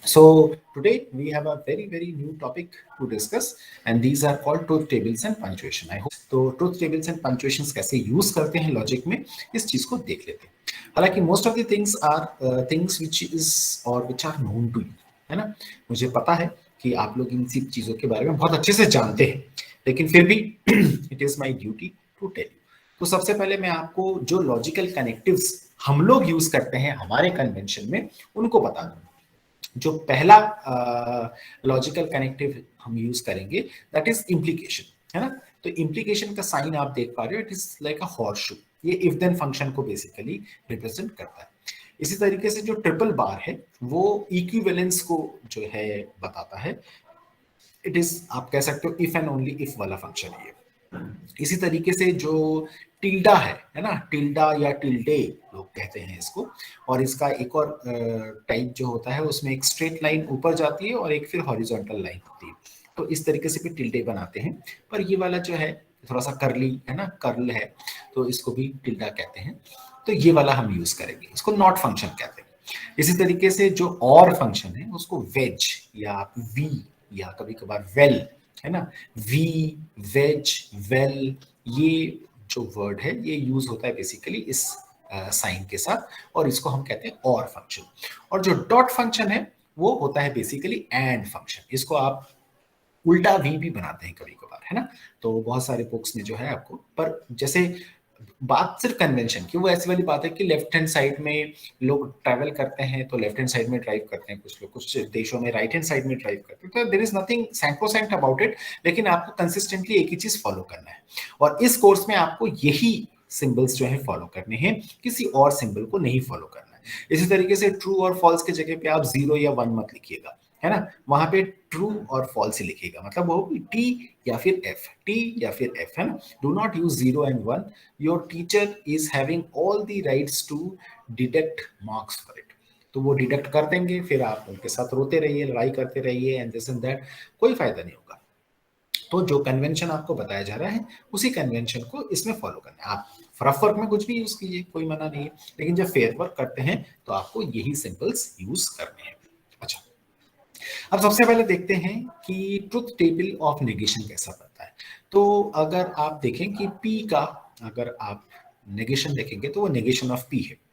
So today we have a very new topic to discuss, and these are called truth tables and punctuation. I hope तो truth tables and punctuations कैसे use करते हैं logic में, इस चीज को देख लेते हैं। हालांकि most of the things are things which is or which are known to you, है ना। मुझे पता है कि आप लोग इन सब चीजों के बारे में बहुत अच्छे से जानते हैं, लेकिन फिर भी it is my duty to tell you. तो सबसे पहले मैं आपको जो लॉजिकल कनेक्टिव्स हम लोग यूज करते हैं हमारे कन्वेंशन में, उनको बता दूं। जो पहला लॉजिकल कनेक्टिव हम यूज करेंगे, दैट इज इम्प्लीकेशन, है ना। तो इम्प्लीकेशन का साइन आप देख पा रहे हो, it is like a horse shoe. ये इफ देन फंक्शन को बेसिकली रिप्रेजेंट करता है। इसी तरीके से जो ट्रिपल बार है वो इक्विवेलेंस को जो है बताता है। इट इज, आप कह सकते हो, इफ एंड ओनली इफ वाला फंक्शन है ये। इसी तरीके से जो टिल्डा है ना, टिल्डा या टिल्डे लोग कहते हैं इसको। और इसका एक और टाइप जो होता है, उसमें एक स्ट्रेट लाइन ऊपर जाती है और एक फिर हॉरिजॉन्टल लाइन होती है। तो इस तरीके से भी टिल्डे बनाते हैं। पर ये वाला जो है थोड़ा सा कर्ली है ना, कर्ल है, तो इसको भी टिल्डा कहते हैं। तो ये वाला हम यूज करेंगे, इसको नॉट फंक्शन कहते हैं। इसी तरीके से जो और फंक्शन है उसको वेज या वी या कभी कभार वेल, है ना। वी, वेज, वेल, ये जो वर्ड है ये यूज होता है बेसिकली इस साइन के साथ, और इसको हम कहते हैं और फंक्शन। और जो डॉट फंक्शन है वो होता है बेसिकली एंड फंक्शन। इसको आप उल्टा वी भी बनाते हैं कभी कभार, है ना। तो बहुत सारे बुक्स में जो है आपको, पर जैसे बात सिर्फ कन्वेंशन की, वो ऐसी वाली बात है कि लेफ्ट हैंड साइड में लोग ट्रैवल करते हैं तो लेफ्ट हैंड साइड में ड्राइव करते हैं, कुछ लोग कुछ देशों में राइट हैंड साइड में ड्राइव करते हैं। तो there is nothing sacrosanct about it, लेकिन आपको कंसिस्टेंटली एक ही चीज फॉलो करना है। और इस कोर्स में आपको यही सिंबल्स जो है फॉलो करने हैं, किसी और सिंबल को नहीं फॉलो करना है। इसी तरीके से ट्रू और फॉल्स की जगह पे आप 0 या 1 मत लिखिएगा, है ना। वहां पे ट्रू और फॉल्स ही लिखिएगा, मतलब वो टी या फिर एफ, टी या फिर एफ, है ना। Do not use 0 and 1। Your teacher is having all the rights to deduct marks for it. तो वो डिडक्ट कर देंगे, फिर आप उनके साथ रोते रहिए, लड़ाई करते रहिए, एंड दिस एंड दैट, कोई फायदा नहीं होगा। तो जो कन्वेंशन आपको बताया जा रहा है, उसी कन्वेंशन को इसमें फॉलो करना है। आप रफ वर्क में कुछ भी यूज कीजिए, कोई मना नहीं है, लेकिन जब फेयर वर्क करते हैं तो आपको यही सिंबल्स यूज करने हैं। अच्छा, अब सबसे पहले देखते हैं कि ट्रुथ टेबल ऑफ नेगेशन कैसा बनता है। तो अगर आप देखें कि पी का, अगर आप नेगेशन देखेंगे तो वो नेगेशन ऑफ पी है।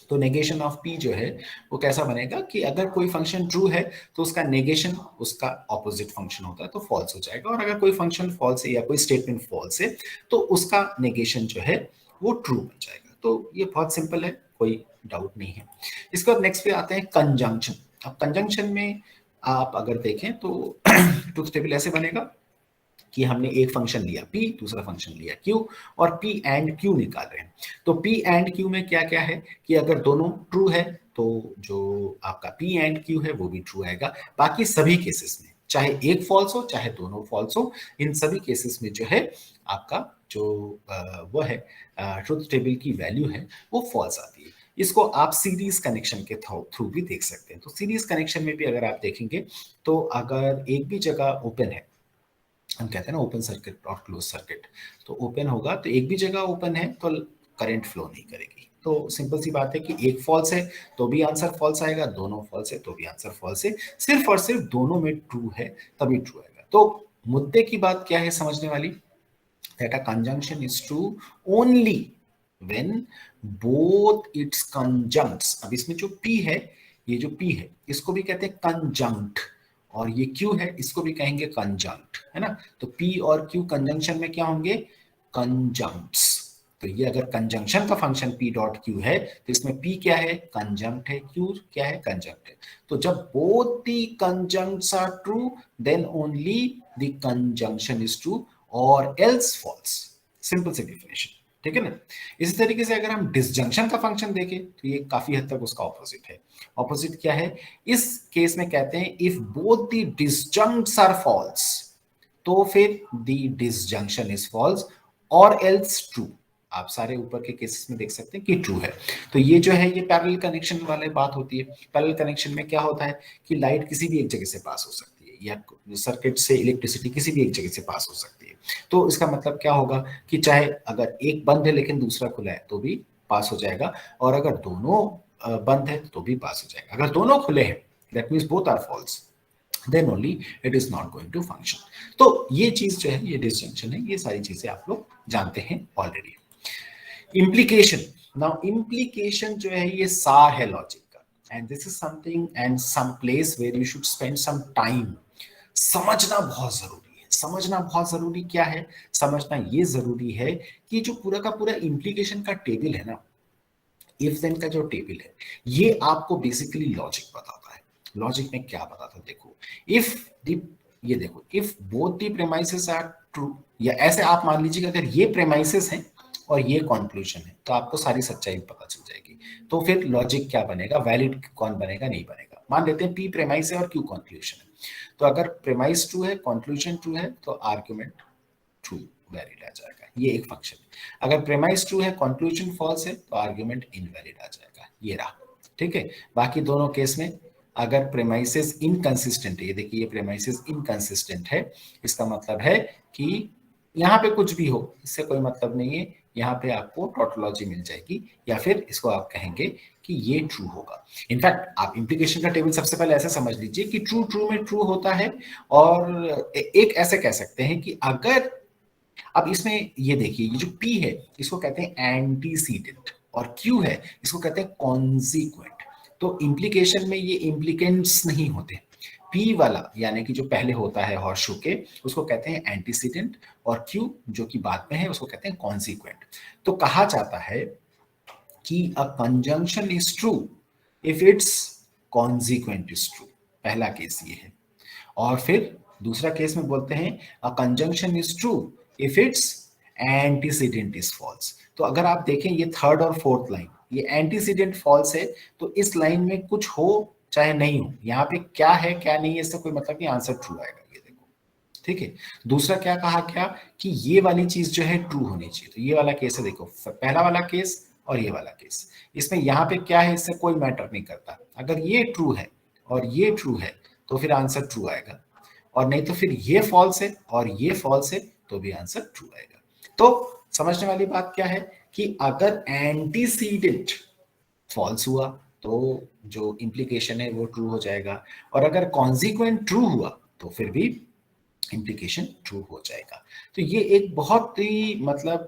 तो नेगेशन ऑफ पी जो है वो कैसा बनेगा कि अगर कोई फंक्शन ट्रू है तो उसका नेगेशन उसका ऑपोजिट फंक्शन होता है, तो फॉल्स हो जाएगा। और अगर कोई फंक्शन फॉल्स है या कोई स्टेटमेंट फॉल्स है तो उसका नेगेशन जो है वो ट्रू बन जाएगा। तो ये बहुत सिंपल है, कोई डाउट नहीं है। इसके बाद नेक्स्ट पे आते हैं कंजंक्शन। अब कंजंक्शन में आप अगर देखें तो ट्रुथ टेबल ऐसे बनेगा कि हमने एक फंक्शन लिया P, दूसरा फंक्शन लिया Q, और P एंड Q निकाल रहे हैं। तो P एंड Q में क्या क्या है कि अगर दोनों ट्रू है तो जो आपका P एंड Q है वो भी ट्रू आएगा। बाकी सभी केसेस में, चाहे एक फॉल्स हो चाहे दोनों फॉल्स हो, इन सभी केसेस में जो है आपका जो वो है ट्रुथ टेबल की वैल्यू है वो फॉल्स आती है। इसको आप सीरीज कनेक्शन के थ्रू भी देख सकते हैं। तो सीरीज कनेक्शन में भी अगर आप देखेंगे तो अगर एक भी जगह ओपन है, हम कहते हैं ना ओपन सर्किट और क्लोज सर्किट, तो ओपन होगा तो एक भी जगह ओपन है तो करंट फ्लो नहीं करेगी। तो सिंपल सी बात है कि एक फॉल्स है तो भी आंसर फॉल्स आएगा, दोनों फॉल्स है तो भी आंसर फॉल्स है। सिर्फ और सिर्फ दोनों में ट्रू है तभी ट्रू आएगा। तो मुद्दे की बात क्या है समझने वाली, that a conjunction is true only when both its conjuncts। अब इसमें जो P है, ये जो P है इसको भी कहते हैं conjunct, और ये Q है इसको भी कहेंगे conjunct, है ना। तो P और Q कंजंक्शन में क्या होंगे, conjuncts। तो ये अगर कंजंक्शन का फंक्शन P डॉट Q है तो इसमें P क्या है, कंजंक्ट है, Q क्या है, कंजंक्ट है। तो जब both the conjuncts are true then only the conjunction is true और एल्स फॉल्स। सिंपल सी डेफिनेशन, ठीक है ना। इसी तरीके से अगर हम डिसजंक्शन का फंक्शन देखें तो ये काफी हद तक उसका ऑपोजिट है। ऑपोजिट क्या है, इस केस में कहते हैं if both the disjuncts are false तो फिर the disjunction is false or else true. आप सारे ऊपर के केसेस में देख सकते हैं कि ट्रू है। तो ये जो है ये पैरेलल कनेक्शन वाली बात होती है। पैरेलल कनेक्शन में क्या होता है कि लाइट किसी भी एक जगह से पास हो सकती है, या सर्किट से इलेक्ट्रिसिटी किसी भी एक जगह से पास हो सकती है। तो इसका मतलब क्या होगा कि चाहे अगर एक बंद है लेकिन दूसरा खुला है तो भी पास हो जाएगा, और अगर दोनों बंद है तो भी पास हो जाएगा। अगर दोनों खुले हैं that means both are false, then only it is not going to function. तो ये चीज जो है, ये डिस्टिंक्शन है, ये सारी चीजें आप लोग जानते हैं ऑलरेडी. Implication. Now implication जो है ये सार है लॉजिक का, and this is something and some place where you should spend some time. समझना बहुत जरूरी है. समझना बहुत जरूरी क्या है? समझना ये जरूरी है कि जो पूरा का पूरा implication का टेबल है ना, इफ देन का जो टेबल है, ये आपको बेसिकली लॉजिक बताता है. लॉजिक में क्या बताता है? देखो, इफ द, ये देखो, if both the premises are true, या ऐसे आप मान लीजिए कि अगर ये प्रेमाइसेस हैं और ये कंक्लूजन है, तो आपको सारी सच्चाई पता चल जाएगी. तो फिर लॉजिक क्या बनेगा, वैलिड कौन बनेगा, नहीं बनेगा. मान लेते हैं पी प्रेमाइस है और क्यू कंक्लूजन है. तो अगर प्रेमाइस ट्रू है, कंक्लूजन ट्रू है, तो आर्गुमेंट ट्रू वैलिड आ जाएगा. ये एक फंक्शन है. अगर प्रेमाइस ट्रू है, कंक्लूजन फॉल्स है, तो आर्गुमेंट इनवैलिड आ जाएगा. ये रहा. ठीक है. बाकी दोनों केस में अगर प्रेमाइसेस इनकंसिस्टेंट है, ये देखिए, ये प्रेमाइसेस इनकंसिस्टेंट है, इसका मतलब है कि यहाँ पे कुछ भी हो, इससे कोई मतलब नहीं है. यहाँ पे आपको टोटोलॉजी मिल जाएगी, या फिर इसको आप कहेंगे कि ये ट्रू होगा. इनफैक्ट आप इंप्लीकेशन का टेबल सबसे पहले ऐसे समझ लीजिए कि ट्रू ट्रू में ट्रू होता है, और एक ऐसे कह सकते हैं कि अगर, अब इसमें ये देखिए, ये जो P है इसको कहते हैं एंटीसीडेंट, और Q है इसको कहते हैं कॉन्सिक्वेंट. तो इंप्लीकेशन में ये इंप्लीकेंट्स नहीं होते. P वाला यानी कि जो पहले होता है हॉर्सशू के, उसको कहते हैं एंटीसीडेंट, और Q जो कि बाद में है उसको कहते हैं कॉन्सिक्वेंट. तो कहा जाता है कि a conjunction is true if its consequent is true. पहला केस ये है. और फिर दूसरा केस में बोलते हैं a conjunction is true if its antecedent is false. तो अगर आप देखें ये थर्ड और फोर्थ लाइन, ये एंटीसीडेंट फॉल्स है, तो इस लाइन में कुछ हो चाहे नहीं हो, यहाँ पे क्या है क्या नहीं है इससे कोई मतलब नहीं, आंसर ट्रू आएगा. ये देखो. ठीक है. दूसरा क्या कहा, क्या कि ये वाली चीज जो है ट्रू होनी चाहिए. तो ये वाला केस है, देखो, पहला वाला केस और ये वाला केस, इसमें यहाँ पे क्या है इससे कोई मैटर नहीं करता. अगर ये ट्रू है और ये ट्रू है तो फिर आंसर ट्रू आएगा, और नहीं तो फिर ये फॉल्स है और ये फॉल्स है तो भी आंसर ट्रू आएगा. तो समझने वाली बात क्या है कि अगर एंटीसीडेंट फॉल्स हुआ तो जो इंप्लीकेशन है वो ट्रू हो जाएगा, और अगर कॉन्सिक्वेंट ट्रू हुआ तो फिर भी इंप्लीकेशन ट्रू हो जाएगा. तो ये एक बहुत ही मतलब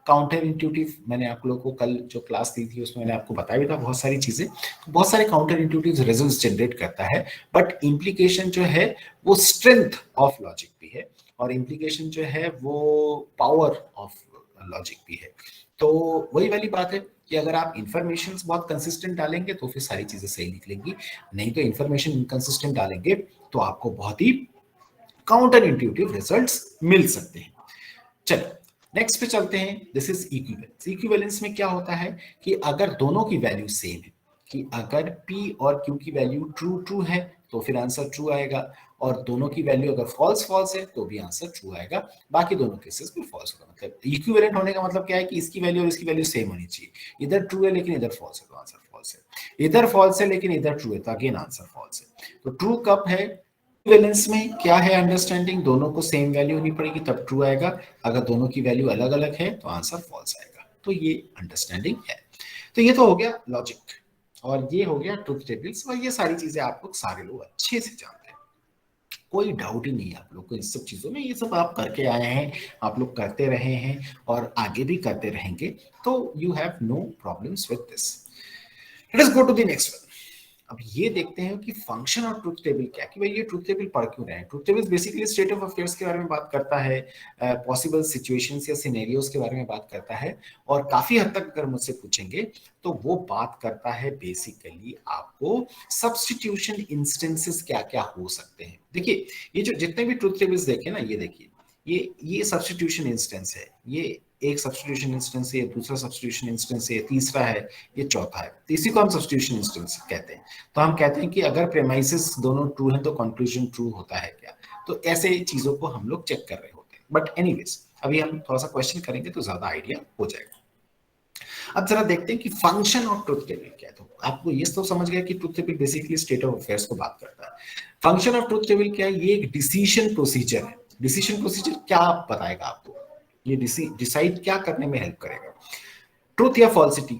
काउंटर इंट्यूटिव, मैंने आप लोगों को कल जो क्लास दी थी उसमें मैंने आपको बताया भी था बहुत सारी चीजें, बहुत सारे काउंटर इंट्यूटिव रिजल्ट्स जनरेट करता है. बट इंप्लीकेशन जो है वो स्ट्रेंथ ऑफ लॉजिक भी है, और इंप्लीकेशन जो है वो पावर ऑफ लॉजिक भी है. तो वही वाली बात है कि अगर आप इंफॉर्मेशन बहुत कंसिस्टेंट डालेंगे तो फिर सारी चीजें सही निकलेंगी, नहीं तो इंफॉर्मेशन इनकंसिस्टेंट डालेंगे तो आपको बहुत ही काउंटर इंट्यूटिव रिजल्ट्स मिल सकते हैं. चलो नेक्स्ट पे चलते हैं. This is equivalence. इक्विवेलेंस में क्या होता है कि अगर दोनों की वैल्यू सेम है, कि अगर P और Q की वैल्यू ट्रू ट्रू है तो फिर आंसर ट्रू आएगा, और दोनों की वैल्यू अगर फॉल्स फॉल्स है तो भी आंसर ट्रू आएगा. बाकी दोनों केसेस में फॉल्स होगा. मतलब इक्विवेलेंट होने का मतलब क्या है कि इसकी वैल्यू और इसकी वैल्यू सेम होनी चाहिए. इधर ट्रू है लेकिन इधर फॉल्स है तो आंसर फॉल्स है, इधर फॉल्स है लेकिन इधर ट्रू है तो अगेन आंसर फॉल्स है. तो ट्रू कब है? इक्विवेलेंस में क्या है अंडरस्टैंडिंग, दोनों को सेम वैल्यू होनी पड़ेगी तब ट्रू आएगा, अगर दोनों की वैल्यू अलग अलग है तो आंसर फॉल्स आएगा. तो ये अंडरस्टैंडिंग है. तो ये तो हो गया लॉजिक, और ये हो गया ट्रुथ टेबल्स, और ये सारी चीजें आप लोग सारे लोग अच्छे से जानते हैं, कोई डाउट ही नहीं है आप लोग को इन सब चीजों में. ये सब आप करके आए हैं, आप लोग करते रहे हैं और आगे भी करते रहेंगे, तो you have no problems with this. Let's go to the next one. अब ये देखते हैं कि फंक्शन और ट्रुथ टेबल क्या, कि भाई ये ट्रुथ टेबल पढ़ क्यों रहे हैं. Truth table basically state of affairs के बारे में बात करता है, पॉसिबल सिचुएशंस या सिनेरियोज के बारे में बात करता है, और काफी हद तक अगर मुझसे पूछेंगे तो वो बात करता है बेसिकली आपको सब्स्टिट्यूशन इंस्टेंसेस क्या क्या हो सकते हैं. देखिए ये जो जितने भी ट्रुथ टेबल्स देखे ना, ये देखिए, ये सब्स्टिट्यूशन इंस्टेंस है, ये एक सब्स्टिट्यूशन इंस्टेंस है, दूसरा सब्स्टिट्यूशन इंस्टेंस है, तीसरा है, ये चौथा है. तो इसी को हम सब्स्टिट्यूशन इंस्टेंस कहते हैं. तो हम कहते हैं कि अगर प्रेमाइसेस दोनों ट्रू हैं तो कंक्लूजन ट्रू होता है क्या. तो ऐसे चीजों को हम लोग चेक कर रहे होते हैं. बट एनीवेज अभी हम थोड़ा सा क्वेश्चन करेंगे तो ज्यादा आइडिया हो जाएगा. अब जरा देखते हैं कि फंक्शन ऑफ ट्रुथ टेबल क्या है. तो आपको ये तो समझ गया कि truth table basically state of affairs को बात करता है. फंक्शन ऑफ ट्रुथ टेबल क्या है? ये एक डिसीजन प्रोसीजर है. डिसीजन प्रोसीजर क्या बताएगा आपको, ये डिसाइड क्या करने में हेल्प करेगा, ट्रूथ या फॉल्सिटी,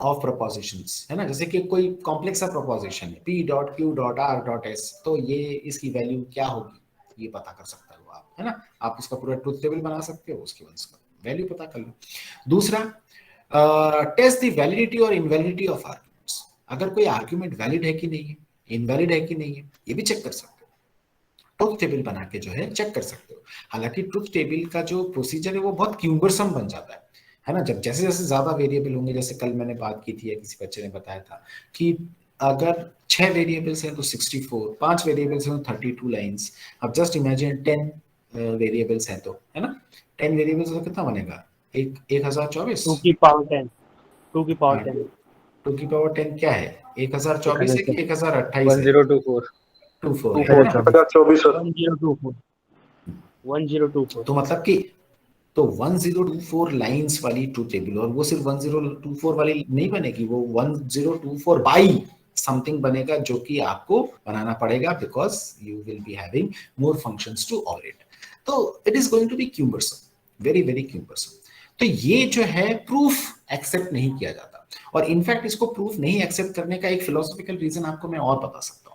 ऑफ प्रोपोजिशंस, है ना, जैसे कि कोई कॉम्प्लेक्स सा प्रोपोजिशन है P dot Q dot R dot S, तो ये इसकी वैल्यू क्या होगी ये पता कर सकते हो आप, है ना। आप उसका पूरा ट्रूथ टेबल बना सकते हो, उसके बाद उसका वैल्यू पता कर लो। दूसरा, टेस्ट द वैलिडिटी और इनवैलिडिटी ऑफ आर्ग्यूमेंट्स। अगर कोई आर्ग्यूमेंट वैलिड है कि नहीं है, इनवैलिड है कि नहीं है, ये भी चेक कर सकते हो। ट्रूथ टेबल बना के जो है चेक कर सकते हो। हालांकि ट्रूथ टेबल का जो प्रोसीजर है वो बहुत क्यूम्बरसम बन जाता है ना। जब जैसे जैसे ज्यादा वेरिएबल होंगे, जैसे कल मैंने बात की थी या किसी बच्चे ने बताया था कि अगर 6 वेरिएबल्स हैं तो 64, 5 वेरिएबल्स हैं तो 32 लाइंस। अब जस्ट इमेजिन 10 वेरिएबल्स हैं तो, है ना, 10 वेरिएबल्स तो कितना बनेगा, 1024। 2 की पावर 10, 2 की पावर 10, 2 की पावर 10 क्या है, 1024 है कि 1028 है? 1024, 24 है ना। 1024, 1024। तो मतलब कि तो 1024 लाइंस वाली ट्रूथ टेबल, और वो सिर्फ 1024 वाली नहीं बनेगी, वो 1024 बाई समथिंग बनेगा, जो कि आपको बनाना पड़ेगा because you will be having more functions to operate. तो it is going to be cumbersome, very very cumbersome. तो ये जो है प्रूफ एक्सेप्ट नहीं किया जाता, और इनफैक्ट इसको प्रूफ नहीं एक्सेप्ट करने का एक फिलोसॉफिकल रीजन आपको मैं और बता सकता हूँ।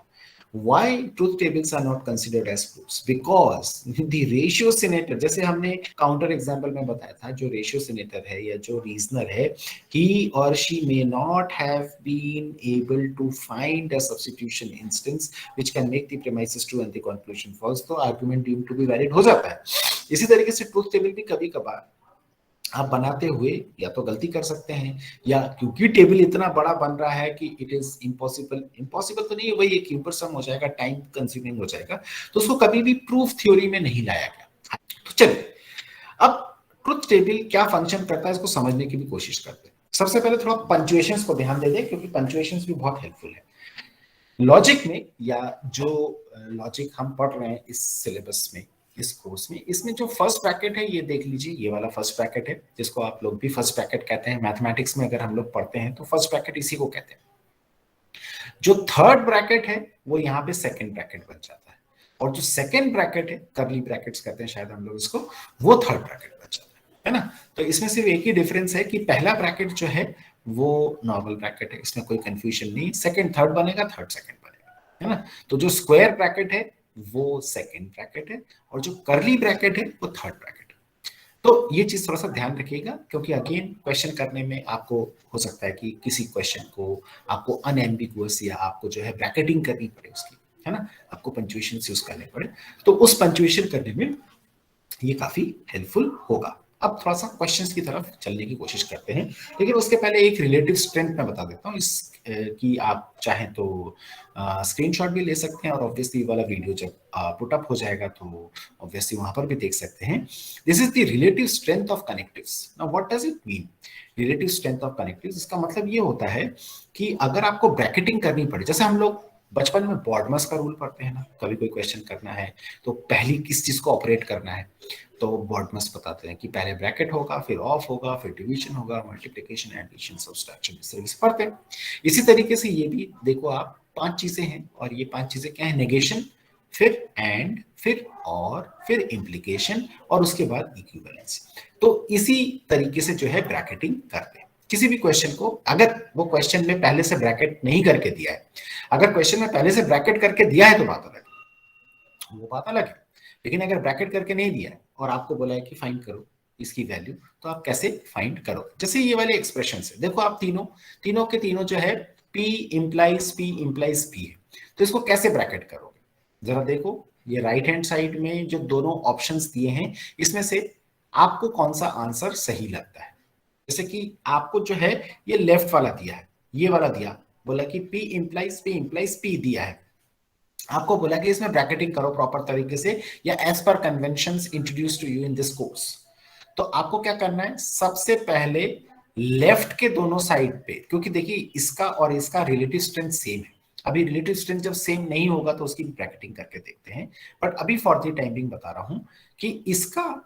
Why truth tables are not considered as proofs? Because the ratioinator, जैसे हमने काउंटर एग्जाम्पल में बताया था, जो रेशियोसिनेटर है या जो रीजनर है, he or she may not have been able to find a substitution instance which can make the premises true and the conclusion false, तो argument deemed to be valid हो जाता है। इसी तरीके से ट्रूथ टेबल भी कभी कभार आप बनाते हुए या तो गलती कर सकते हैं, या क्योंकि टेबल इतना बड़ा बन रहा है कि इट इज इम्पॉसिबल, इम्पॉसिबल तो नहीं है वही, एक क्यूम्बरसम हो जाएगा, टाइम कंज्यूमिंग हो जाएगा, तो उसको कभी भी प्रूफ थ्योरी में नहीं लाया गया। तो चलिए अब ट्रुथ टेबल क्या फंक्शन करता है इसको समझने की भी कोशिश करते हैं। सबसे पहले थोड़ा पंचुएशंस को ध्यान दे दें, क्योंकि पंचुएशंस भी बहुत हेल्पफुल है लॉजिक में, या जो लॉजिक हम पढ़ रहे हैं इस सिलेबस में, इस कोर्स में। इसमें जो फर्स्ट ब्रैकेट है ये देख लीजिए, ये वाला फर्स्ट ब्रैकेट है, जिसको आप लोग भी फर्स्ट ब्रैकेट कहते हैं। मैथमेटिक्स में अगर हम लोग पढ़ते हैं तो फर्स्ट ब्रैकेट इसी को कहते हैं। जो थर्ड ब्रैकेट है वो यहाँ पे सेकंड ब्रैकेट बन जाता है, और जो सेकंड ब्रैकेट है, करली ब्रैकेट्स कहते हैं शायद हम लोग इसको, वो थर्ड ब्रैकेट बन जाता है ना। तो इसमें सिर्फ एक ही डिफरेंस है कि पहला ब्रैकेट जो है वो नॉर्मल ब्रैकेट है, इसमें कोई कंफ्यूजन नहीं। सेकंड थर्ड बनेगा, थर्ड सेकंड बनेगा, है ना। तो जो स्क्वायर ब्रैकेट है वो सेकंड ब्रैकेट है, और जो करली ब्रैकेट है वो थर्ड ब्रैकेट है। तो ये चीज थोड़ा सा ध्यान रखिएगा, क्योंकि अगेन क्वेश्चन करने में आपको हो सकता है कि किसी क्वेश्चन को आपको अनएम्बिगुअस या आपको जो है ब्रैकेटिंग करनी पड़े उसकी, है ना, आपको पंक्चुएशन यूज करने पड़े, तो उस पंक्चुएशन करने में ये काफी हेल्पफुल होगा। अब थोड़ा सा क्वेश्चंस की तरफ चलने की कोशिश करते हैं, लेकिन उसके पहले एक रिलेटिव स्ट्रेंथ मैं बता देता हूँ इस कि आप चाहें तो स्क्रीनशॉट भी ले सकते हैं, और ऑब्वियसली वाला वीडियो जब पुट अप हो जाएगा तो ऑब्वियसली वहां पर भी देख सकते हैं। This is the relative strength of connectives. Now what does it mean relative strength of connectives? इसका मतलब ये होता है कि अगर आपको ब्रैकेटिंग करनी पड़े, जैसे हम लोग बचपन में बॉडमस का रूल पढ़ते हैं ना, कभी कोई क्वेश्चन करना है तो पहली किस चीज को ऑपरेट करना है, तो बॉडमस बताते हैं कि पहले ब्रैकेट होगा, फिर ऑफ होगा, फिर डिवीजन होगा, मल्टीप्लिकेशन, एडिशन, सब्सट्रैक्शन, इस तरह से पढ़ते हैं। इसी तरीके से ये भी देखो आप, 5 चीजें हैं, और ये 5 चीजें क्या है, नेगेशन, फिर एंड, फिर और, फिर इम्प्लीकेशन, और उसके बाद इक्विवेलेंस। तो इसी तरीके से जो है ब्रैकेटिंग करते हैं किसी भी क्वेश्चन को। अगर वो क्वेश्चन में पहले से ब्रैकेट नहीं करके दिया है, अगर क्वेश्चन में पहले से ब्रैकेट करके दिया है तो बात अलग है, वो बात अलग है। लेकिन अगर ब्रैकेट करके नहीं दिया है और आपको बोला है कि फाइंड करो इसकी वैल्यू, तो आप कैसे फाइंड करो? जैसे ये वाले एक्सप्रेशन है, देखो आप तीनों के तीनों जो है P इंप्लाइज P है, तो इसको कैसे ब्रैकेट करोगे? जरा देखो, ये राइट हैंड साइड में जो दोनों ऑप्शंस दिए हैं, इसमें से आपको कौन सा आंसर सही लगता है? जैसे कि आपको जो है ये लेफ्ट वाला दिया है, ये वाला दिया, बोला कि P इंप्लाइज P दिया है, आपको बोला कि इसमें ब्रैकेटिंग करो प्रॉपर तरीके से, या as per conventions introduced to you in this course. तो आपको क्या करना है, सबसे पहले लेफ्ट के दोनों साइड पे, क्योंकि देखिए इसका और इसका रिलेटिव स्ट्रेंथ सेम है। अभी रिलेटिव स्ट्रेंथ जब सेम नहीं होगा तो उसकी ब्रैकेटिंग करके देखते हैं, बट अभी फॉर द टाइमिंग बता रहा हूं कि इसका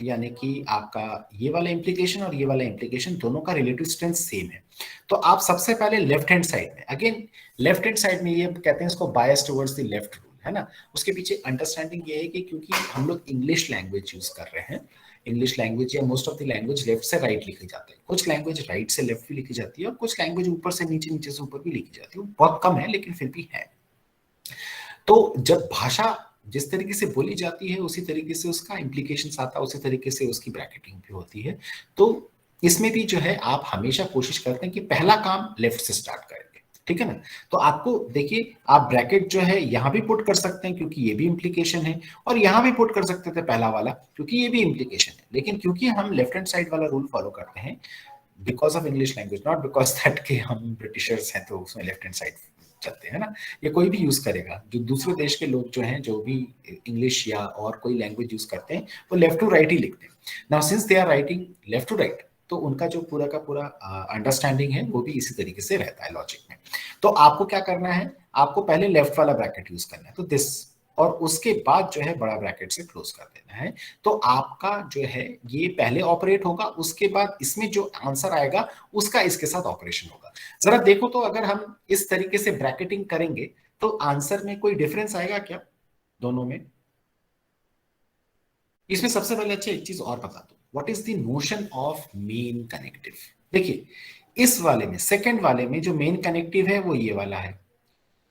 यानी कि आपका ये वाला इंप्लीकेशन और ये वाला इंप्लीकेशन दोनों का रिलेटिव स्ट्रेंथ सेम है। तो आप सबसे पहले लेफ्ट हैंड साइड में, अगेन लेफ्ट हैंड साइड में ये कहते हैं इसको bias towards the left rule, है ना। उसके पीछे अंडरस्टैंडिंग ये है कि क्योंकि हम लोग इंग्लिश लैंग्वेज यूज कर रहे हैं, इंग्लिश लैंग्वेज या most of the language left से राइट लिखी जाती है, कुछ लैंग्वेज राइट से लेफ्ट भी लिखी जाती है और कुछ लैंग्वेज ऊपर से नीचे, नीचे से ऊपर भी लिखी जाती है। बहुत कम है लेकिन फिर भी है। तो जब भाषा जिस तरीके से बोली जाती है उसी तरीके से उसका इम्प्लीकेशंस आता है, उसी तरीके से उसकी ब्रैकेटिंग भी होती है। तो इसमें भी जो है आप हमेशा कोशिश करते हैं कि पहला काम लेफ्ट से स्टार्ट करेंगे, ठीक है ना। तो आपको देखिए, आप ब्रैकेट जो है यहां भी पुट कर सकते हैं क्योंकि ये भी इम्प्लीकेशन है, और यहां भी पुट कर सकते थे पहला वाला क्योंकि ये भी इम्प्लीकेशन है। लेकिन क्योंकि हम लेफ्ट हैंड साइड वाला रूल फॉलो करते हैं because of English language, not because that कि हम ब्रिटिशर्स हैं तो उसमें लेफ्ट हैंड साइड चलते हैं ना, ये कोई भी यूज करेगा। जो दूसरे देश के लोग जो हैं, जो भी इंग्लिश या और कोई लैंग्वेज यूज करते हैं, वो लेफ्ट टू राइट ही लिखते हैं। Now since they are writing left to right, तो उनका जो पूरा का पूरा अंडरस्टैंडिंग है वो भी इसी तरीके से रहता है लॉजिक में। तो आपको क्या करना है, आपको पहले लेफ्ट वाला ब्रैकेट यूज करना है, तो दिस, और उसके बाद जो है बड़ा ब्रैकेट से क्लोज कर देना है। तो आपका जो है ये पहले ऑपरेट होगा, उसके बाद इसमें जो आंसर आएगा उसका इसके साथ ऑपरेशन होगा। जरा देखो तो अगर हम इस तरीके से ब्रैकेटिंग करेंगे तो आंसर में कोई डिफरेंस आएगा क्या दोनों में? इसमें सबसे पहले अच्छा एक चीज और बता दो, what is the notion of main connective. देखिए, इस वाले में, सेकंड वाले में जो मेन कनेक्टिव है वो ये वाला है,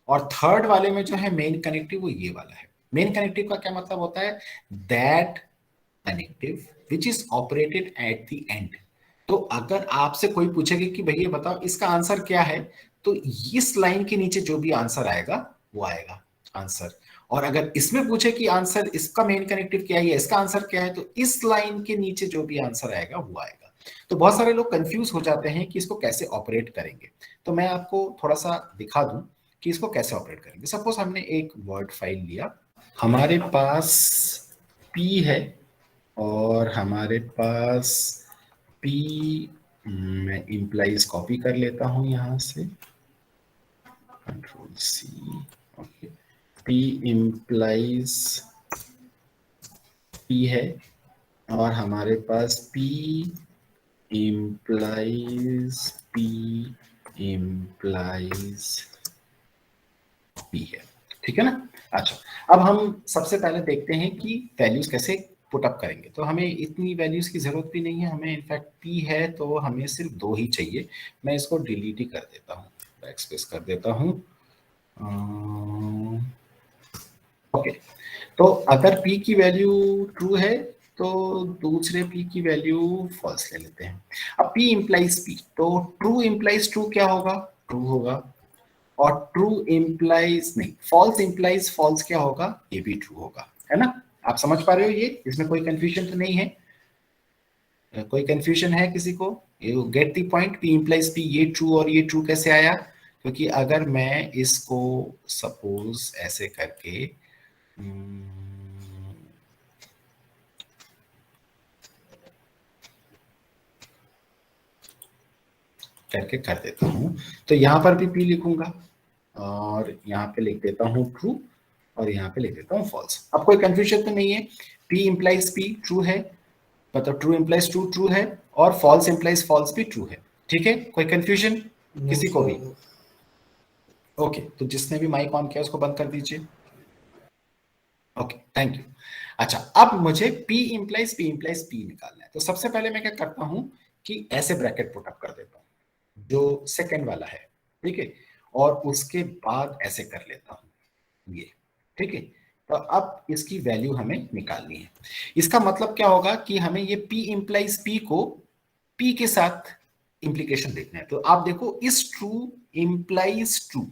और थर्ड वाले में जो है मेन कनेक्टिव वो ये वाला है। मेन कनेक्टिव का क्या मतलब होता है, that connective which is operated at the end. तो अगर आपसे कोई पूछेगा कि भैया बताओ इसका आंसर क्या है, तो इस लाइन के नीचे जो भी आंसर आएगा वो आएगा आंसर। और अगर इसमें पूछे कि आंसर इसका मेन कनेक्टिव क्या है या इसका आंसर क्या है, तो इस लाइन के नीचे जो भी आंसर आएगा वो आएगा। तो बहुत सारे लोग कंफ्यूज हो जाते हैं कि इसको कैसे ऑपरेट करेंगे। तो मैं आपको थोड़ा सा दिखा दूं कि इसको कैसे ऑपरेट करेंगे। सपोज हमने एक वर्ड फाइल लिया, हमारे पास P है और हमारे पास P, मैं इम्प्लाइज कॉपी कर लेता हूं यहां से, control C, okay. P implies P है और हमारे पास P implies P implies P है, ठीक है ना। अच्छा, अब हम सबसे पहले देखते हैं कि वैल्यूज कैसे पुट अप करेंगे। तो हमें इतनी वैल्यूज की जरूरत भी नहीं है, हमें इनफैक्ट P है तो हमें सिर्फ 2 ही चाहिए। मैं इसको डिलीट ही कर देता हूँ, बैकस्पेस कर देता हूँ। ओके, तो अगर P की वैल्यू ट्रू है तो दूसरे P की वैल्यू फॉल्स ले लेते हैं। अब P इम्प्लाइज P, तो ट्रू इम्प्लाइज ट्रू क्या होगा, ट्रू होगा, और ट्रू इम्प्लाइज नहीं, फॉल्स इम्प्लाइज फॉल्स क्या होगा, ये भी ट्रू होगा, है ना। आप समझ पा रहे हो, ये इसमें कोई कंफ्यूजन तो नहीं है? कोई कंफ्यूजन है किसी को? You get the point, P implies P, ये ट्रू और ये ट्रू कैसे आया? क्योंकि अगर मैं इसको सपोज ऐसे करके करके कर देता हूं, तो यहां पर भी P लिखूंगा और यहाँ पे लिख देता हूँ ट्रू और यहाँ पे लिख देता हूँ फॉल्स। अब कोई कंफ्यूजन तो नहीं है, P इम्प्लाइज P ट्रू है, मतलब ट्रू इम्प्लाइज ट्रू ट्रू है, और फॉल्स इम्प्लाइज फॉल्स भी ट्रू है, ठीक है। कोई कंफ्यूजन किसी को भी? ओके, तो जिसने भी माइक ऑन किया उसको बंद कर दीजिए। Okay, thank you. अच्छा, अब मुझे P इम्प्लाइज P निकालना है। तो सबसे पहले मैं क्या करता हूँ कि ऐसे ब्रैकेट पुट अप कर देता हूँ जो सेकंड वाला है, ठीक है, और उसके बाद ऐसे कर लेता हूँ ये, ठीक है। तो अब इसकी वैल्यू हमें निकालनी है। इसका मतलब क्या होगा कि हमें ये P इम्प्लाइज P को P के साथ इंप्लीकेशन देखना है। तो आप देखो, इस ट्रू इम्प्लाइज ट्रू,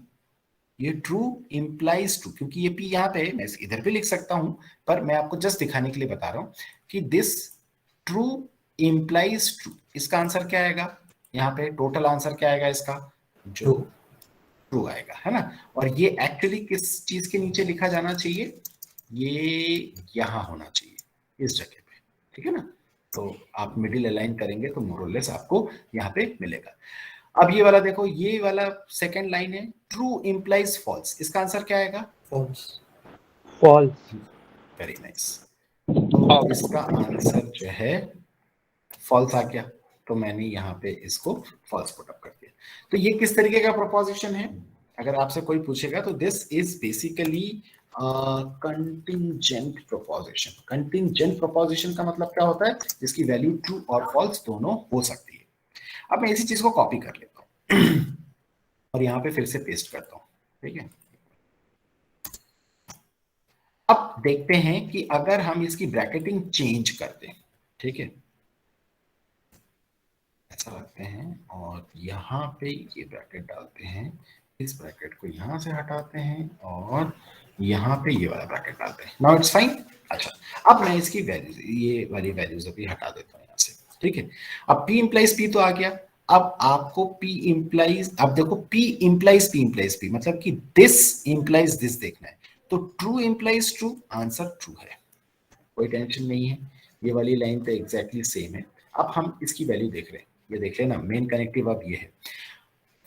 ये ट्रू इम्प्लाइज ट्रू, क्योंकि ये P यहाँ पे है, मैं इधर भी लिख सकता हूं, पर मैं आपको जस्ट दिखाने के लिए बता रहा हूं कि दिस ट्रू इम्प्लाइज ट्रू। इसका आंसर क्या आएगा, यहाँ पे टोटल आंसर क्या आएगा इसका, जो ट्रू आएगा, है ना। और ये एक्चुअली किस चीज के नीचे लिखा जाना चाहिए, ये यहां होना चाहिए इस जगह पे, ठीक है ना। तो आप मिडिल अलाइन करेंगे तो मोर और लेस आपको यहाँ पे मिलेगा। अब ये वाला देखो, ये वाला सेकंड लाइन है, ट्रू इम्प्लाइज फॉल्स, इसका आंसर क्या आएगा, फॉल्स। फॉल्स। Very nice. तो इसका आंसर जो है फॉल्स आ गया, तो मैंने यहाँ पे इसको फॉल्स पुट अप कर दिया। तो ये किस तरीके का प्रोपोजिशन है, अगर आपसे कोई पूछेगा तो this is basically contingent proposition. Contingent proposition का मतलब क्या होता है? जिसकी वैल्यू ट्रू और फॉल्स दोनों हो सकती है। अब मैं इसी चीज को कॉपी कर लेता हूं और यहां पे फिर से पेस्ट करता हूं, ठीक है। अब देखते हैं कि अगर हम इसकी ब्रैकेटिंग चेंज कर दें, ठीक है, ऐसा रखते हैं और यहां पे ये ब्रैकेट डालते हैं, इस ब्रैकेट को यहां से हटाते हैं और यहां पे ये वाला ब्रैकेट डालते हैं। Now it's fine. अच्छा, अब मैं इसकी वैल्यूज, ये वाली वैल्यूज अभी हटा देता हूं यहां से, ठीक है। अब P इंप्लाइज P तो आ गया। अब आपको P इंप्लाइज, अब देखो P इंप्लाइज P मतलब कि दिस इंप्लाइज दिस देखना है। तो true implies true, answer true है, कोई टेंशन नहीं है। ये वाली लाइन तो एग्जैक्टली सेम है। अब हम इसकी वैल्यू देख रहे हैं, ये देख लेना, मेन कनेक्टिव अब ये है।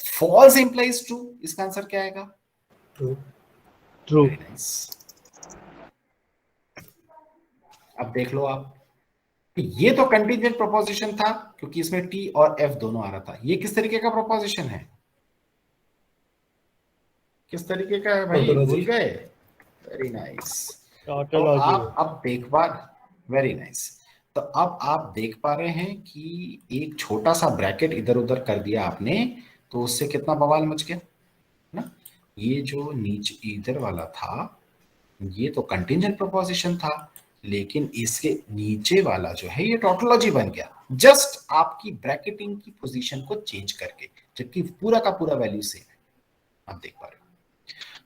फॉल्स इंप्लाइज ट्रू, इसका आंसर क्या आएगा? ट्रू। ट्रू। Very nice. अब देख लो आप, ये तो कंटीजेंट प्रोपोजिशन था क्योंकि इसमें टी और एफ दोनों आ रहा था। ये किस तरीके का प्रोपोजिशन है? किस तरीके का है भाई, भूल गए? Very nice. तो टॉटोलॉजी आप अब देख पा, वेरी नाइस। तो अब आप देख पा रहे हैं कि एक छोटा सा ब्रैकेट इधर उधर कर दिया आपने, तो उससे कितना बवाल मच गया ना। ये जो नीचे इधर वाला था, ये तो कंटीजेंट प्रोपोजिशन था, लेकिन इसके नीचे वाला जो है ये टोटोलॉजी बन गया, जस्ट आपकी ब्रैकेटिंग की पोजीशन को चेंज करके, जबकि पूरा का पूरा वैल्यू सेम है। आप देख पा रहे हो।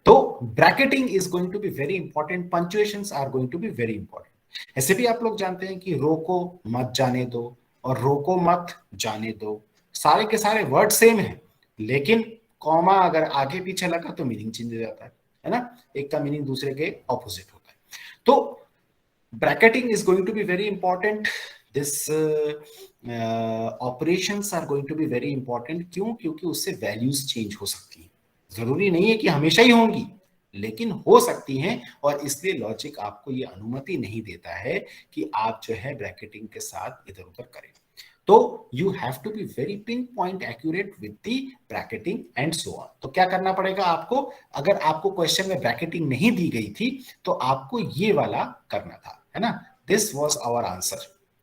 तो bracketing is going to be very important, punctuations are going to be very important. ऐसे भी आप लोग जानते हैं कि रोको मत जाने दो और रोको मत जाने दो, सारे के सारे वर्ड सेम है, लेकिन कॉमा अगर आगे पीछे लगा तो मीनिंग चेंज हो जाता है ना, एक का मीनिंग दूसरे के ऑपोजिट होता है। तो bracketing is going to be very important. This operations are going to be very important. क्यों? क्योंकि उससे वैल्यूज चेंज हो सकती हैं, जरूरी नहीं है कि हमेशा ही होंगी, लेकिन हो सकती हैं, और इसलिए लॉजिक आपको ये अनुमति नहीं देता है कि आप जो है ब्रैकेटिंग के साथ इधर उधर करें। तो you have to be very pin point accurate with the bracketing and so on. तो क्या करना पड़ेगा आपको? अगर आपको क्वेश्चन में ब्रैकेटिंग नहीं दी गई थी तो आपको ये वाला करना था, है ना, this was our answer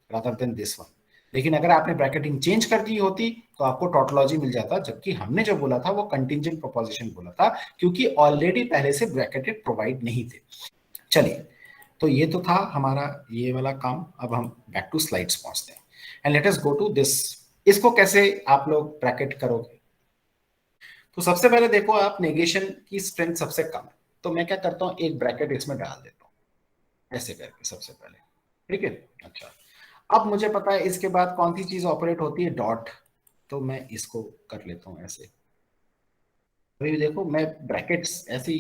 rather than this one. लेकिन अगर आपने ब्रैकेटिंग चेंज कर दी होती तो आपको टोटोलॉजी मिल जाता, जबकि हमने जो बोला था वो कंटीजेंट प्रोपोजिशन बोला था, क्योंकि ऑलरेडी पहले से ब्रैकेटेड प्रोवाइड नहीं थे। चलिए, तो ये तो था हमारा ये वाला काम। अब हम बैक टू स्लाइड्स पहुंचते हैं and let us go to this. इसको कैसे आप लोग ब्रैकेट करोगे? तो सबसे पहले देखो, आप नेगेशन की स्ट्रेंथ सबसे कम है, तो मैं क्या करता हूं, एक ब्रैकेट इसमें डाल देता हूं ऐसे करके सबसे पहले, ठीक है। अच्छा, अब मुझे पता है इसके बाद कौन सी चीज ऑपरेट होती है, डॉट, तो मैं इसको कर लेता हूं ऐसे। अभी देखो मैं ब्रैकेट्स ऐसी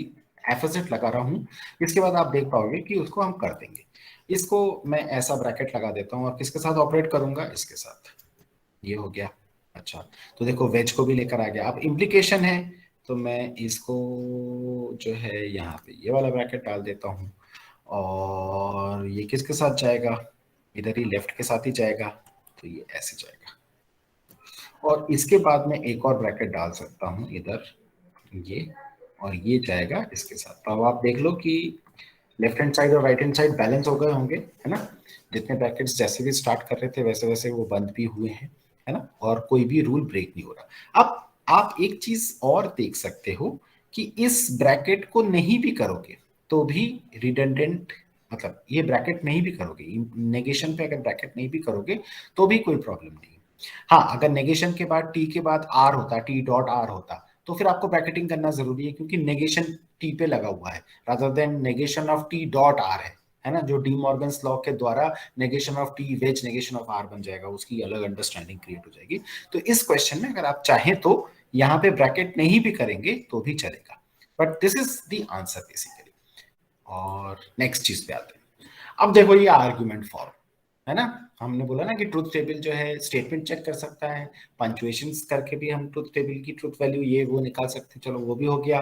एफजेट लगा रहा हूं, इसके बाद आप देख पाओगे कि उसको हम कर देंगे। इसको मैं ऐसा ब्रैकेट लगा देता हूं और किसके साथ ऑपरेट करूंगा, इसके साथ, ये हो गया। अच्छा, तो देखो वेज को भी लेकर आ गया। अब इम्प्लीकेशन है, तो मैं इसको जो है यहाँ पे ये वाला ब्रैकेट डाल देता हूँ, और ये किसके साथ जाएगा, इधर ही लेफ्ट के साथ ही जाएगा, तो ये ऐसे जाएगा। और इसके बाद में एक और ब्रैकेट डाल सकता हूँ इधर, ये, और ये जाएगा इसके साथ। तो अब आप देख लो कि लेफ्ट हैंड साइड और राइट हैंड साइड बैलेंस हो गए होंगे, है ना। जितने ब्रैकेट्स जैसे भी स्टार्ट कर रहे थे वैसे वैसे वो बंद भी हुए हैं, है ना, और कोई भी रूल ब्रेक नहीं हो रहा। अब आप एक चीज और देख सकते हो कि इस ब्रैकेट को नहीं भी करोगे तो भी रिडंडेंट, मतलब ये ब्रैकेट नहीं भी करोगे, नेगेशन पे अगर ब्रैकेट नहीं भी करोगे तो भी कोई प्रॉब्लम नहीं। हाँ, अगर नेगेशन के बाद टी के बाद आर होता, टी डॉट आर होता, तो फिर आपको ब्रैकेटिंग करना जरूरी है, क्योंकि नेगेशन टी पे लगा हुआ है rather than negation of T dot R है ना, जो डी मॉर्गन्स लॉ के द्वारा negation of T wedge negation of R बन जाएगा, उसकी अलग अंडरस्टैंडिंग क्रिएट हो जाएगी। तो इस क्वेश्चन में अगर आप चाहें तो यहाँ पे ब्रैकेट नहीं भी करेंगे तो भी चलेगा, but this is the answer basically. और नेक्स्ट चीज पे आते हैं। अब देखो ये आर्ग्यूमेंट फॉर्म है ना, हमने बोला ना कि ट्रुथ टेबल जो है स्टेटमेंट चेक कर सकता है, पंक्चुएशंस करके भी हम ट्रुथ टेबल की ट्रुथ वैल्यू ये वो निकाल सकते हैं, चलो वो भी हो गया।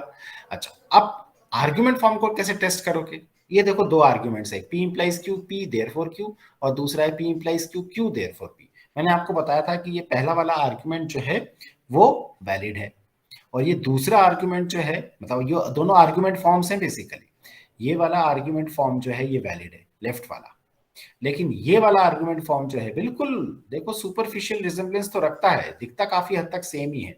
अच्छा, अब आर्ग्यूमेंट फॉर्म को कैसे टेस्ट करोगे? ये देखो दो आर्ग्यूमेंट्स है, P implies Q P therefore Q, और दूसरा है P implies Q Q therefore P. मैंने आपको बताया था कि ये पहला वाला आर्ग्यूमेंट जो है वो वैलिड है, और ये दूसरा आर्ग्यूमेंट जो है, मतलब ये दोनों आर्ग्यूमेंट फॉर्म्स हैं बेसिकली। ये वाला आर्ग्यूमेंट फॉर्म जो है ये वैलिड है, लेफ्ट वाला, लेकिन ये वाला आर्गुमेंट फॉर्म जो है बिल्कुल देखो सुपरफिशियल रिजेम्बलेंस तो रखता है, दिखता काफी हद तक सेम ही है,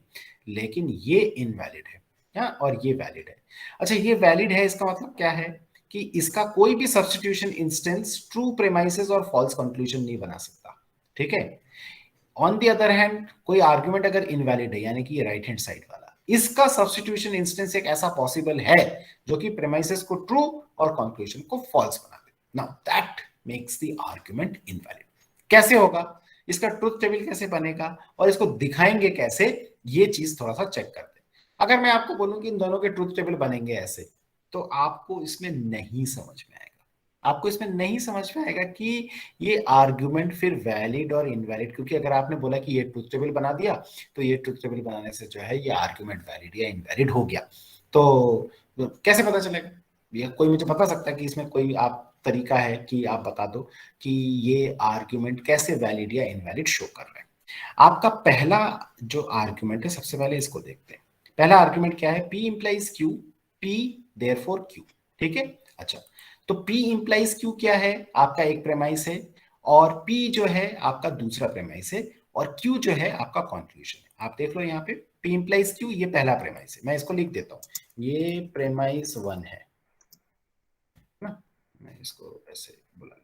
लेकिन ये इनवैलिड है, और ये वैलिड है। अच्छा, ये वैलिड है इसका मतलब क्या है कि इसका कोई भी सब्स्टिट्यूशन इंस्टेंस ट्रू प्रेमाइसेस और फॉल्स कंक्लूजन नहीं बना सकता, ठीक है। ऑन द अदर हैंड कोई आर्गुमेंट अगर इनवैलिड है, यानी कि ये राइट हैंड साइड वाला, इसका सब्स्टिट्यूशन इंस्टेंस एक ऐसा पॉसिबल है जो कि प्रेमाइसेस को ट्रू और कंक्लूजन को फॉल्स बना दे। Now that makes the argument invalid. कैसे होगा, इसका ट्रुथ टेबल कैसे बनेगा और इसको दिखाएंगे कैसे, ये चीज थोड़ा सा चेक करते हैं। अगर मैं आपको बोलूं कि इन दोनों के ट्रुथ टेबल बनेंगे ऐसे, तो आपको इसमें नहीं समझ में आएगा, आपको इसमें नहीं समझ में आएगा कि ये आर्गुमेंट फिर वैलिड और इनवैलिड, क्योंकि अगर आपने बोला कि ये ट्रुथ टेबल बना दिया तो ये ट्रुथ टेबल बनाने से जो है ये आर्गुमेंट वैलिड या इनवैलिड हो गया, तो कैसे पता चलेगा? ये कोई मुझे बता सकता है कि इसमें कोई आप तरीका है कि आप बता दो कि ये आर्गुमेंट कैसे वैलिड या इनवैलिड शो कर रहे हैं? आपका पहला जो आर्गुमेंट है, सबसे पहले इसको देखते हैं। पहला आर्गुमेंट क्या है? P implies Q, P therefore Q, ठीक है। अच्छा, तो P implies Q क्या है? आपका एक प्रेमाइस है, और P जो है आपका दूसरा प्रेमाइस है, और Q जो है आपका कंक्लूजन है। आप देख लो यहाँ पे P implies Q, ये पहला प्रेमाइस है, मैं इसको लिख देता हूँ, ये प्रेमाइस 1 है ना, मैं इसको ऐसे बुला,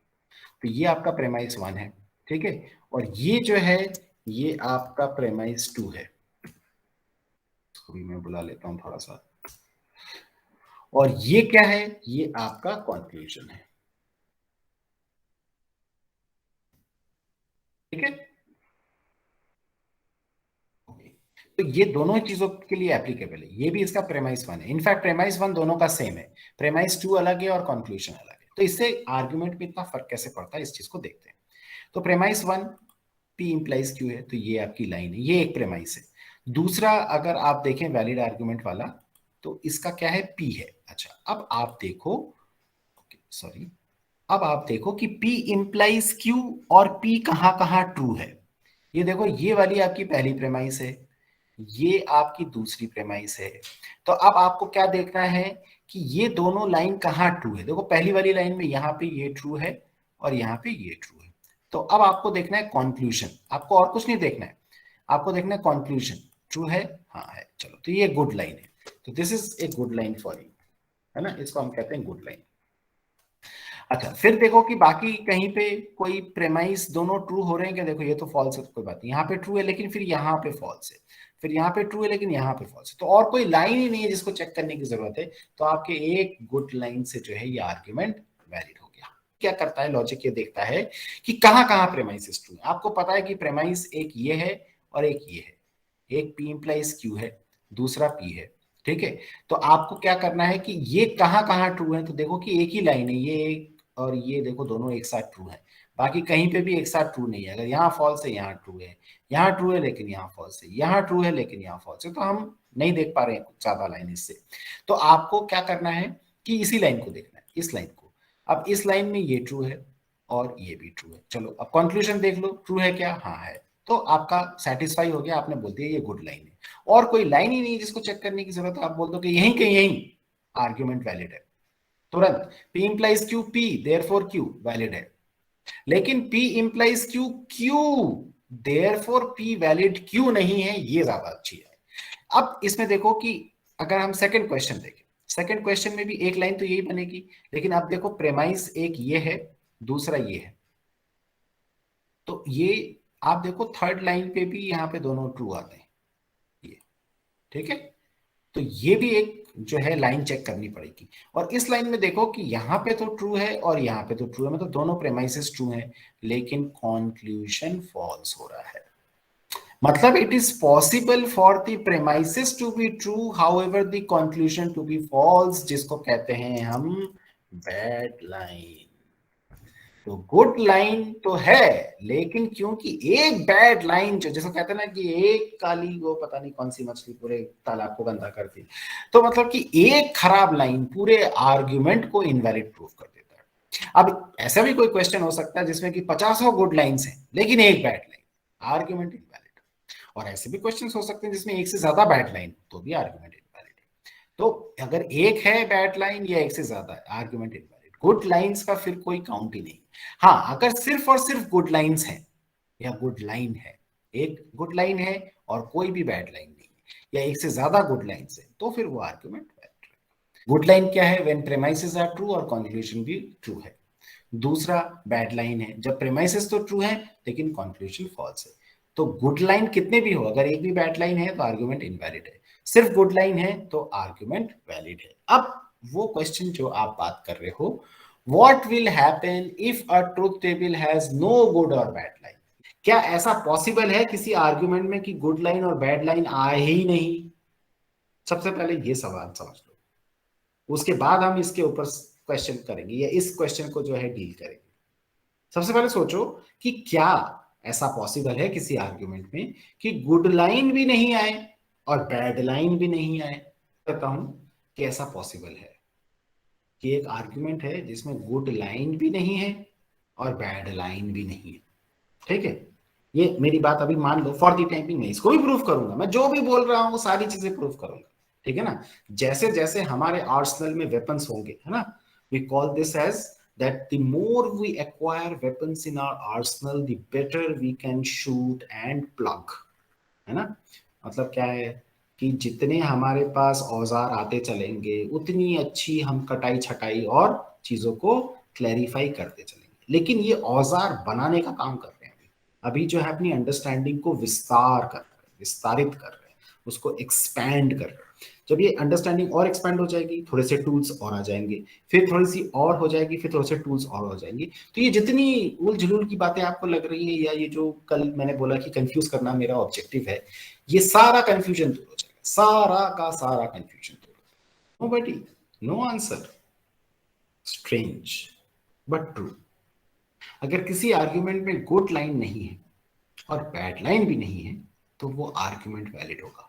तो ये आपका प्रेमाइस 1 है, ठीक है। और ये जो है ये आपका प्रेमाइस 2 है, इसको भी मैं बुला लेता हूं थोड़ा सा, और ये क्या है? ये आपका कंक्लूजन है, ठीक है। तो ये दोनों चीजों के लिए एप्लीकेबल है, ये भी इसका प्रेमाइस 1 है। इनफैक्ट प्रेमाइस 1 दोनों का सेम है, प्रेमाइस 2 अलग है और कंक्लूजन अलग है। तो इससे आर्गुमेंट में इतना फर्क कैसे पड़ता है, इस चीज को देखते हैं। तो प्रेमाइस 1 P इंप्लाइज Q है, तो ये आपकी लाइन है, ये एक प्रेमाइस है। दूसरा अगर आप देखें वैलिड आर्गुमेंट वाला, तो इसका क्या है? P है। अच्छा, अब आप देखो, सॉरी, अब आप देखो कि P इंप्लाइज Q और P कहां कहां ट्रू है। ये देखो, ये वाली आपकी पहली प्रेमाइस है, ये आपकी दूसरी प्रेमाइस है। तो अब आपको क्या देखना है कि ये दोनों लाइन कहां ट्रू है। देखो पहली वाली लाइन में यहाँ पे ये ट्रू है और यहाँ पे ये ट्रू है। तो अब आपको देखना है कंक्लूजन, आपको और कुछ नहीं देखना है, आपको देखना है कंक्लूजन ट्रू है, हाँ है, चलो तो ये गुड लाइन है। तो this is a good line for you, है ना, इसको हम कहते हैं गुड लाइन। अच्छा, फिर देखो कि बाकी कहीं पे कोई प्रेमाइस दोनों ट्रू हो रहे हैं क्या? देखो ये तो फॉल्स है, तो कोई बात नहीं, यहाँ पे ट्रू है लेकिन फिर यहाँ पे फॉल्स है, फिर यहाँ पे ट्रू है लेकिन यहाँ पे फॉल्स है, तो और कोई लाइन ही नहीं है जिसको चेक करने की जरूरत है। तो आपके एक गुड लाइन से जो है ये आर्ग्यूमेंट वैलिड हो गया। क्या करता है लॉजिक? ये देखता है कि कहाँ कहाँ प्रेमाइस ट्रू है। आपको पता है कि प्रेमाइस एक ये है और एक ये है, एक P इंप्लाइज Q है, दूसरा P है, ठीक है। तो आपको क्या करना है कि ये कहाँ कहाँ ट्रू है, तो देखो कि एक ही लाइन है, ये एक और ये देखो दोनों एक साथ ट्रू है, बाकी कहीं पे भी एक साथ ट्रू नहीं है। अगर यहाँ फॉल्स है यहाँ ट्रू है, यहाँ ट्रू है लेकिन यहाँ फॉल्स है, यहाँ ट्रू है लेकिन यहाँ फॉल्स है, तो हम नहीं देख पा रहे हैं ज्यादा लाइन इससे। तो आपको क्या करना है कि इसी लाइन को देखना है, इस लाइन को। अब इस लाइन में ये ट्रू है और ये भी ट्रू है, चलो अब कंक्लूजन देख लो, ट्रू है क्या? हाँ है, तो आपका सेटिस्फाई हो गया, आपने बोल दिया ये गुड लाइन है। और कोई लाइन ही नहीं जिसको चेक करने की जरूरत है, आप बोल दो कि यहीं के यहीं आर्ग्यूमेंट वैलिड है तुरंत। P implies Q, P therefore Q valid है, लेकिन P implies Q, Q therefore P valid क्यों नहीं है, ये ज्यादा अच्छी है। अब इसमें देखो कि अगर हम सेकंड क्वेश्चन देखें, सेकंड क्वेश्चन में भी एक लाइन तो यही बनेगी, लेकिन अब देखो प्रेमाइस एक ये है, दूसरा ये है, तो ये आप देखो थर्ड लाइन पे भी यहाँ पे दोनों ट्रू आते हैं, ये ठीक है। तो ये भी एक जो है लाइन चेक करनी पड़ेगी। और इस लाइन में देखो कि यहाँ पे तो ट्रू है और यहाँ पे तो ट्रू है, मतलब दोनों प्रेमाइसेस ट्रू हैं, लेकिन कंक्लूजन फॉल्स हो रहा है। मतलब it is possible for the premises to be true, however the conclusion to be false, जिसको कहते हैं हम बैड लाइन। तो गुड लाइन तो है, लेकिन क्योंकि एक बैड लाइन जो, जैसे कहते हैं ना कि एक काली वो पता नहीं कौन सी मछली पूरे तालाब को गंदा करती, तो मतलब कि एक खराब लाइन पूरे आर्ग्यूमेंट को इनवैलिड प्रूव कर देता है। अब ऐसा भी कोई क्वेश्चन हो सकता है जिसमें कि 50 गुड लाइन्स हैं लेकिन एक बैड लाइन, आर्ग्यूमेंट इनवैलिड। और ऐसे भी क्वेश्चन हो सकते हैं जिसमें एक से ज्यादा बैड लाइन, तो भी आर्ग्यूमेंट इनवैलिड। तो अगर एक है बैड लाइन या एक से ज्यादा है, आर्ग्यूमेंट इनवैलिड। गुड लाइंस का फिर कोई काउंट ही नहीं। हाँ, अगर सिर्फ और सिर्फ गुड लाइंस हैं या गुड लाइन है, एक गुड लाइन है और कोई भी बैड लाइन नहीं है, या एक से ज्यादा गुड लाइंस है, तो फिर वो आर्ग्यूमेंट वैलिड है। गुड लाइन क्या है? व्हेन प्रेमाइसेस आर ट्रू और कंक्लूजन भी ट्रू है। दूसरा बैड लाइन है जब प्रेमाइसेस तो ट्रू है लेकिन कंक्लूजन फॉल्स है। तो गुड लाइन कितने भी हो, अगर एक भी बैड लाइन है तो आर्ग्यूमेंट इनवैलिड है, सिर्फ गुड लाइन है तो आर्ग्यूमेंट वैलिड है। अब वो क्वेश्चन जो आप बात कर रहे हो, what will happen if a truth table has no good और बैड लाइन? क्या ऐसा पॉसिबल है किसी आर्ग्यूमेंट में कि गुड लाइन और बैड लाइन आए ही नहीं? सबसे पहले ये सवाल समझ लो, उसके बाद हम इसके ऊपर क्वेश्चन करेंगे या इस क्वेश्चन को जो है डील करेंगे। सबसे पहले सोचो कि क्या ऐसा पॉसिबल है किसी आर्ग्यूमेंट में कि गुड लाइन भी नहीं आए और बैड लाइन भी नहीं आए? कहता हूं कि ऐसा पॉसिबल है कि एक आर्ग्यूमेंट है जिसमें गुड लाइन भी नहीं है और बैड लाइन भी नहीं है। ठीक है, ये मेरी बात अभी मान लो फॉर द टाइमिंग, मैं इसको भी प्रूफ करूंगा, मैं जो भी बोल रहा हूँ वो सारी चीजें प्रूफ करूंगा। ठीक है ना? जैसे जैसे हमारे आर्सेनल में वेपन्स होंगे, है ना, we call this age that the more we acquire weapons in our arsenal, the better we can shoot and plug, है ना? मतलब क्या है कि जितने हमारे पास औजार आते चलेंगे उतनी अच्छी हम कटाई छटाई और चीजों को क्लैरिफाई करते चलेंगे। लेकिन ये औजार बनाने का काम कर रहे हैं अभी जो है, अपनी अंडरस्टैंडिंग को विस्तार कर रहे हैं, विस्तारित कर रहे हैं, उसको एक्सपैंड कर रहे हैं। जब ये अंडरस्टैंडिंग और एक्सपैंड हो जाएगी, थोड़े से टूल्स और आ जाएंगे, फिर थोड़ी सी और हो जाएगी, फिर थोड़े से टूल्स और हो जाएंगे। तो ये जितनी उल झुलूल की बातें आपको लग रही है, या ये जो कल मैंने बोला कि कंफ्यूज करना मेरा ऑब्जेक्टिव है, ये सारा कंफ्यूजन दूर हो जाएगा, सारा का सारा कंफ्यूजन दूर हो जाएगा। Nobody, no answer, strange but true. अगर किसी आर्ग्यूमेंट में गुड लाइन नहीं है और बैड लाइन भी नहीं है तो वो आर्ग्यूमेंट वैलिड होगा।